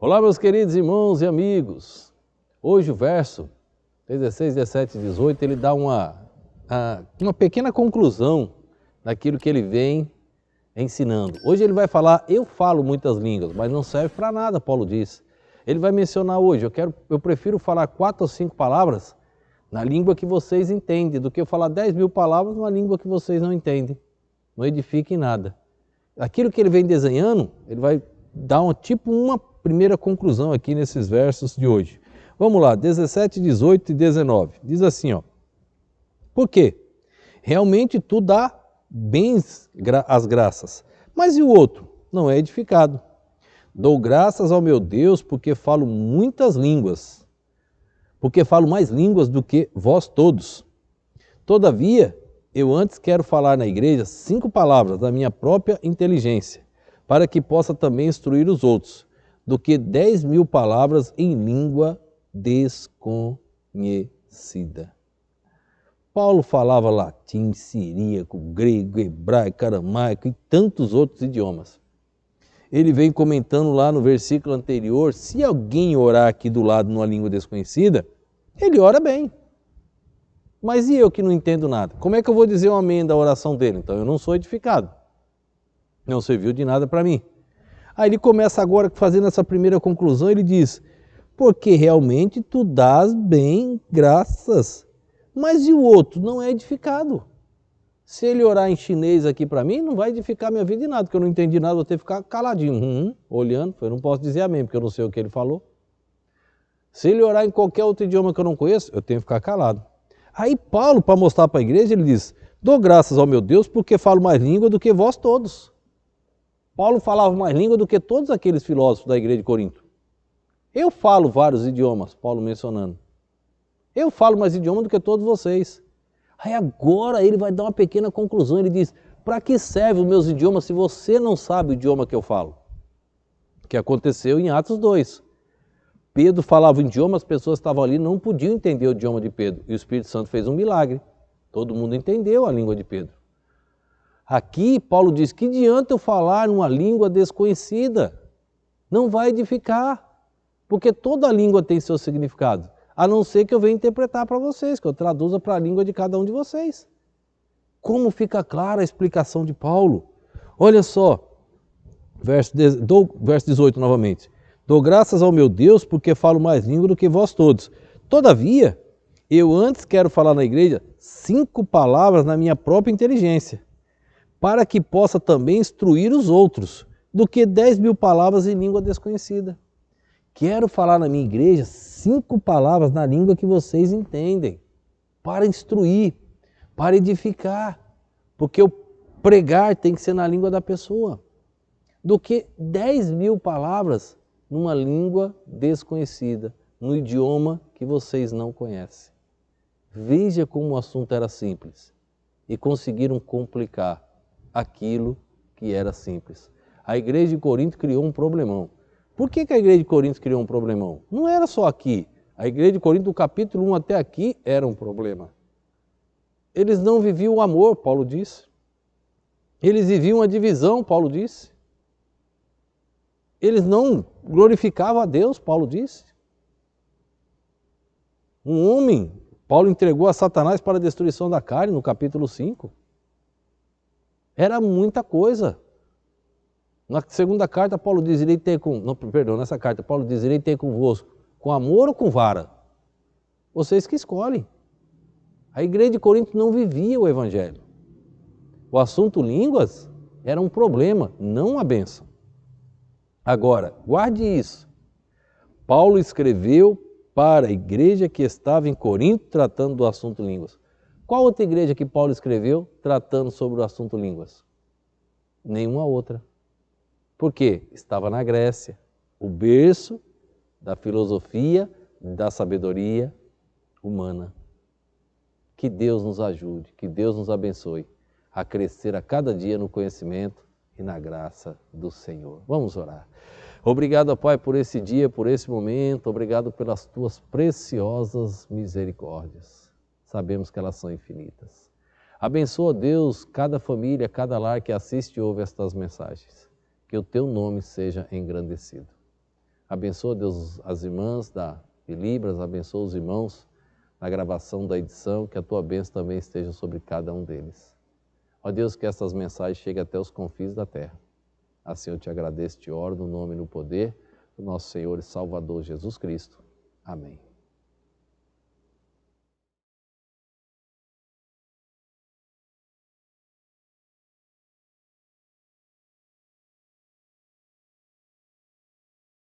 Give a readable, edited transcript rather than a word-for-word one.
Olá, meus queridos irmãos e amigos. Hoje o verso 16, 17 e 18, ele dá uma pequena conclusão daquilo que ele vem ensinando. Hoje ele vai falar, eu falo muitas línguas, mas não serve para nada, Paulo diz. Ele vai mencionar hoje, eu prefiro falar 4 ou 5 palavras na língua que vocês entendem, do que eu falar 10.000 palavras numa língua que vocês não entendem. Não edifica em nada. Aquilo que ele vem desenhando, ele vai dar uma primeira conclusão aqui nesses versos de hoje. Vamos lá, 17, 18 e 19. Diz assim, ó. Por quê? Realmente tu dá bens as graças, mas e o outro? Não é edificado. Dou graças ao meu Deus porque falo muitas línguas, porque falo mais línguas do que vós todos. Todavia, eu antes quero falar na igreja 5 palavras da minha própria inteligência, para que possa também instruir os outros, do que 10.000 palavras em língua desconhecida. Paulo falava latim, siríaco, grego, hebraico, aramaico e tantos outros idiomas. Ele vem comentando lá no versículo anterior, se alguém orar aqui do lado numa língua desconhecida, ele ora bem. Mas e eu que não entendo nada? Como é que eu vou dizer um amém da oração dele? Então eu não sou edificado. Não serviu de nada para mim. Aí ele começa agora fazendo essa primeira conclusão, ele diz, porque realmente tu dás bem graças, mas e o outro não é edificado. Se ele orar em chinês aqui para mim, não vai edificar minha vida em nada, porque eu não entendi nada, vou ter que ficar caladinho, olhando, eu não posso dizer amém, porque eu não sei o que ele falou. Se ele orar em qualquer outro idioma que eu não conheço, eu tenho que ficar calado. Aí Paulo, para mostrar para a igreja, ele diz, dou graças ao meu Deus porque falo mais língua do que vós todos. Paulo falava mais língua do que todos aqueles filósofos da igreja de Corinto. Eu falo vários idiomas, Paulo mencionando. Eu falo mais idioma do que todos vocês. Aí agora ele vai dar uma pequena conclusão, ele diz, para que servem os meus idiomas se você não sabe o idioma que eu falo? Que aconteceu em Atos 2. Pedro falava o idioma, as pessoas que estavam ali não podiam entender o idioma de Pedro. E o Espírito Santo fez um milagre. Todo mundo entendeu a língua de Pedro. Aqui Paulo diz, que adianta eu falar uma língua desconhecida? Não vai edificar, porque toda língua tem seu significado. A não ser que eu venha interpretar para vocês, que eu traduza para a língua de cada um de vocês. Como fica clara a explicação de Paulo? Olha só, verso 18 novamente. Dou graças ao meu Deus porque falo mais língua do que vós todos. Todavia, eu antes quero falar na igreja 5 palavras na minha própria inteligência, para que possa também instruir os outros, do que 10.000 palavras em língua desconhecida. Quero falar na minha igreja 5 palavras na língua que vocês entendem, para instruir, para edificar, porque o pregar tem que ser na língua da pessoa, do que 10.000 palavras numa língua desconhecida, no idioma que vocês não conhecem. Veja como o assunto era simples e conseguiram complicar aquilo que era simples. A igreja de Corinto criou um problemão. Por que a igreja de Corinto criou um problemão? Não era só aqui. A igreja de Corinto, do capítulo 1 até aqui, era um problema. Eles não viviam o amor, Paulo disse. Eles viviam a divisão, Paulo disse. Eles não glorificavam a Deus, Paulo disse. Um homem, Paulo entregou a Satanás para a destruição da carne, no capítulo 5. Era muita coisa. Na segunda carta, Paulo diz, nessa carta, Paulo diz, irei ter convosco, com amor ou com vara? Vocês que escolhem. A igreja de Corinto não vivia o evangelho. O assunto línguas era um problema, não uma bênção. Agora, guarde isso. Paulo escreveu para a igreja que estava em Corinto tratando do assunto línguas. Qual outra igreja que Paulo escreveu tratando sobre o assunto línguas? Nenhuma outra. Por quê? Estava na Grécia, o berço da filosofia, da sabedoria humana. Que Deus nos ajude, que Deus nos abençoe a crescer a cada dia no conhecimento e na graça do Senhor. Vamos orar. Obrigado, Pai, por esse dia, por esse momento. Obrigado pelas tuas preciosas misericórdias. Sabemos que elas são infinitas. Abençoa, Deus, cada família, cada lar que assiste e ouve estas mensagens. Que o teu nome seja engrandecido. Abençoa, Deus, as irmãs de Libras, abençoa os irmãos na gravação da edição, que a tua bênção também esteja sobre cada um deles. Ó Deus, que essas mensagens cheguem até os confins da terra. Assim eu te agradeço, te oro no nome e no poder do nosso Senhor e Salvador Jesus Cristo. Amém.